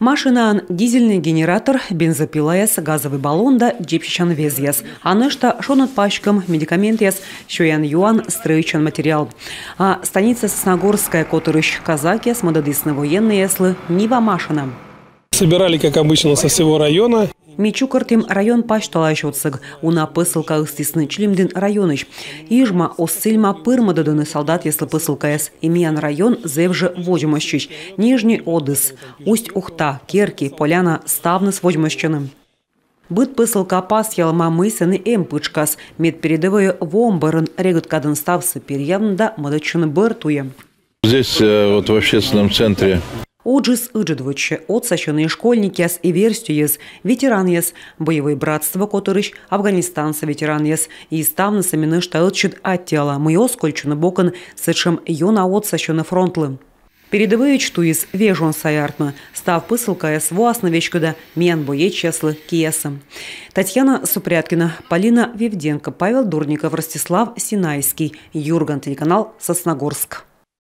Машина дизельный генератор, бензопила, газовый баллон да джипчан везес. А нечто шонат пачкам медикамент шоян юан строичан материал. А станица Сосногорская, которыш казаки с мододисны военные яслы, нива машина. Собирали, как обычно, со всего района. Мичукартим район пашталайшотсыг, уна пысылка ыстисны члимдин районыш. Ижма осцильма пырмададыны солдат, если пысылкаяс. Имиян район зевже водимощич. Нижний Одыс, Усть-Ухта, Керки, Поляна, Ставныс водимощчаным. Быт пысылка пас ялма мысаны эмпычкас. Мед передовые вомбарен регуткадын ставсы перьявн да мадачыны быртуем. Здесь вот в общественном центре Оджис ыджидвыче, отсащенные школьники и верстюес, ветеран боевое братство, которыш афганистанцы ветеран и ставны самины штаилчит оттела, мы оскольчуны бокон сычем йона отсащены фронтлы. Передовые чтуис вежон саяртма, став пысылка властно вечкада мен боечеслы киесом. Татьяна Супряткина, Полина Вивденко, Павел Дурников, Ростислав Синайский, Юрган, телеканал Сосногорск.